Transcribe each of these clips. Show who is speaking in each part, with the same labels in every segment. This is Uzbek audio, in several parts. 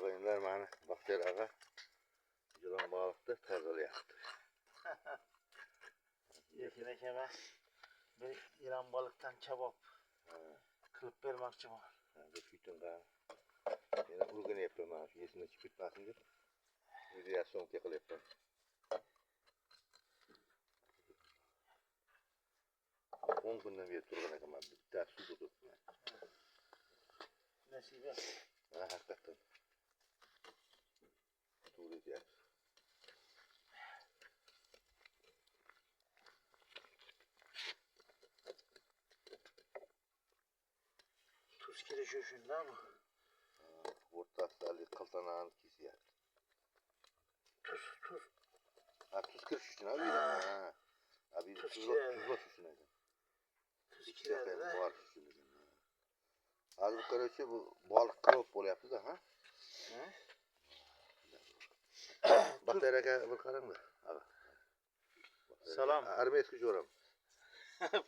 Speaker 1: Ağaylar bana Baxtiyor ağa yılan balıkta tazalayaktı.
Speaker 2: Yekine keme bir yılan balıktan kebap kılıp vermekçi var.
Speaker 1: Bir fütün daha. Yine urgun yapıyorum abi. Yesinde çıkıtmasın diye. Videoya son tekrar yapıyorum. 10 günden beri durgana kadar bir daha su tutup.
Speaker 2: Nesibe.
Speaker 1: Ha hakikaten. Tuğlu edeceğiz.
Speaker 2: Tuz kirişiyor şimdi ama.
Speaker 1: Ortaslarla kaltanağın kesiyor.
Speaker 2: Tuz.
Speaker 1: Ha tuz kirişiyor abi. Ha. Abi tuzla şişine.
Speaker 2: Tuz kirişiyor da.
Speaker 1: Var şişine. Az bu karışıyor bu balık kılıp bol yaptı da ha. Bakteriye bir karın da.
Speaker 2: Salam.
Speaker 1: Armeyeski joram.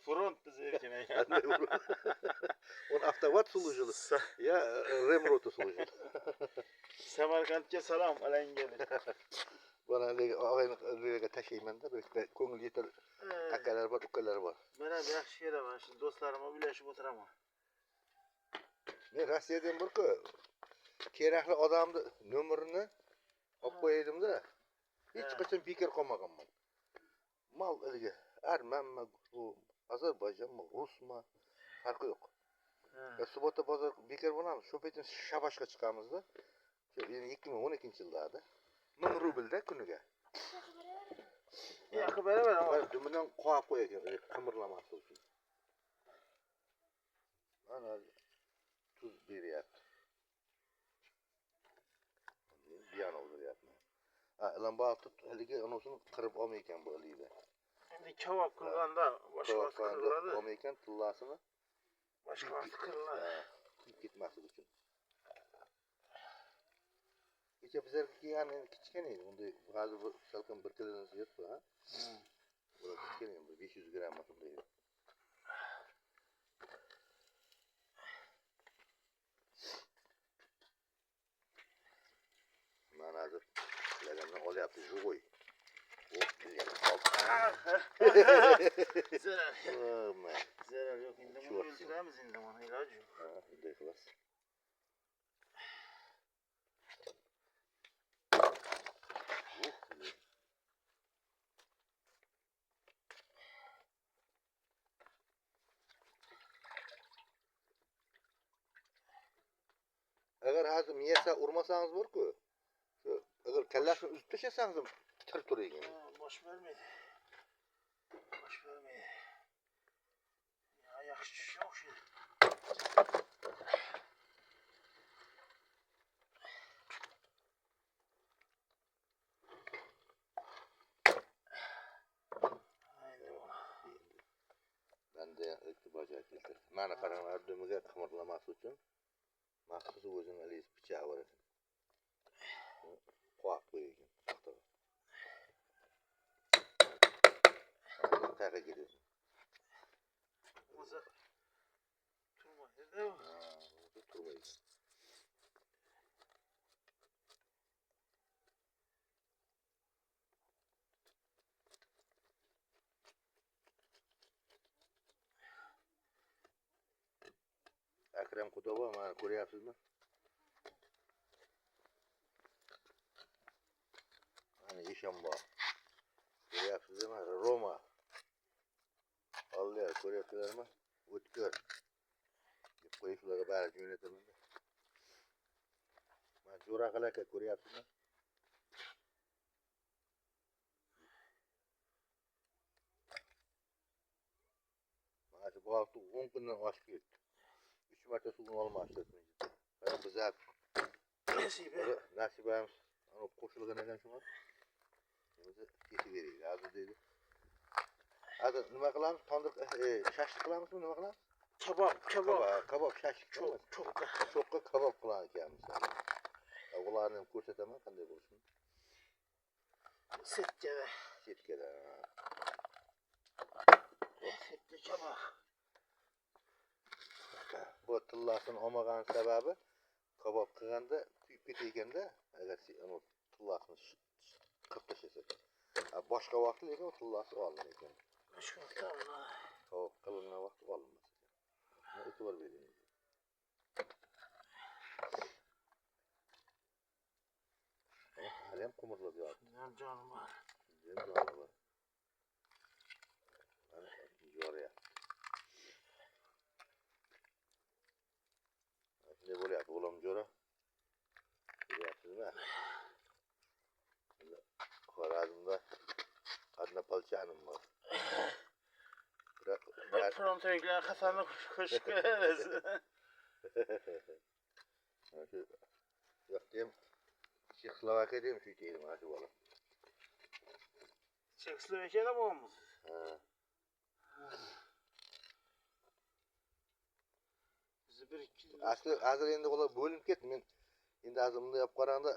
Speaker 2: Front bizi erkene.
Speaker 1: On avtovat suluculu. Ya remrotu suluculu.
Speaker 2: Samarkand'ga salam alengeli.
Speaker 1: Bana ağayını taşıyman da böyle ko'ngil yeter akalar var, ukalar var.
Speaker 2: Bana bir yaxshi yere var. Şimdi dostlarıma birleşip oturaman.
Speaker 1: Men Rossiyadan bir ku kerakli odamni nomerini olib qo'ydim da hech qachon bekor qolmaganman. Mal ilgi Armanmi, bu Ozarbayjonmi, Rusmi farqi yo'q. Subota bozor bekor bo'lamiz. Shu paytda Shabashga chiqamizda. 2012-yillarda 1000 rublda kuniga.
Speaker 2: Yaxshi beraver ama.
Speaker 1: Dumidan qo'yib qo'ygan, qimirlamas uchun. Mana tuz beryapti. Biyana o'ziryapman. Lambaq tut, haligi unisini qirib olmaykan bu ilida.
Speaker 2: Endi kebab qilganda boshqa vaqt qiladi.
Speaker 1: Olmaykan tillasini
Speaker 2: Boshqa vaqt qiladi.
Speaker 1: Kuyib ketmasligi uchun. Kecha bizlarga yani kichkina edi. Bunday hozir bu salqin 1 kilodan ziyod ha. Bu kichkina 500 gram bunday. Mana hozir lagandan olyapti jo'y.
Speaker 2: Zarar yok. Endi bunu o'ldiramiz endi mana iloji yo'q.
Speaker 1: Ha, bunday qilasiz. Agar hozir miyasa urmasangiz bor-ku, agar kallasini uzib tashlasangiz ham tir tur ekan.
Speaker 2: Bosh vermeydi. Bosh vermeydi. Ya yaxshi yo'q shu.
Speaker 1: Bende iltiboja keldi. Mana qarang, ardumiga qimirlamas uchun maxsus o'zini aliz pichoq bor ekan. Qo'yib qo'ygan taxtaga. Taxtaga gidiyor.
Speaker 2: O'zi turmaydi-da.
Speaker 1: Turmaydi. Akram Qudova mana ko'ryapsizmi? Mana Eshonbo. Ko'ryapsizmi? Roma. Allar ko'ryapsizlarmi? O'tkir. Deb qo'yishlarga bari jo'nataman. Mana Jo'raqal aka ko'ryapsizmi? Mana shu balık 10 kundan oshib ketdi. 3 marta suvni olmasdi. Mana bizlar nasibamiz ana qo'shilgan ekan shunga. O'zi ketib beraylik. Hozir deydi. Hozir nima qilamiz? Tondir shashlik qilamizmi? Nima qilamiz? Kabob shashlik. Cho'qqa kabob qilar ekanmiz. Ularni ham ko'rsataman qanday bo'lishini.
Speaker 2: Setkada.
Speaker 1: Setkada
Speaker 2: kebab.
Speaker 1: Bu tillasini olmagan sababi kabob qilganda kuyib ketadi ekanda, agar sen anu tillasini qirib tashlasak. Boshqa vaqtda lekin tillasi olinadi ekan.
Speaker 2: Shu tamam.
Speaker 1: Hop, qilingan vaqt olinmas ekan. Buni e'tibor bering. Hali ham qimirlab yotibdi.
Speaker 2: Ham jonim bor.
Speaker 1: Joni. Mana yoryapti. Shunday bo'lyapti, o'g'lim jo'ra. Ko'ryapsizmi? Xorazmda qadna palchanim bor.
Speaker 2: Frontoylar Hasanni qo'shib qo'yamiz.
Speaker 1: Shu yoqda ham Chexoslovakiyada ham shu deydi mana shu bola.
Speaker 2: Chexoslovakiyada bo'lamiz.
Speaker 1: Ha.
Speaker 2: Biz bir ikki
Speaker 1: Asli hozir endi ular bo'linib ketdi. Men endi hozir bunday olib qaraganda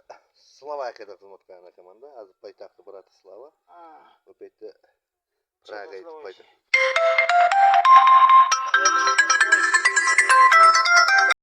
Speaker 1: Slovakiyada xizmat qilgan ekanman-da. Hozir poytaxtda Bratislava.
Speaker 2: Ha.
Speaker 1: O paytda Praga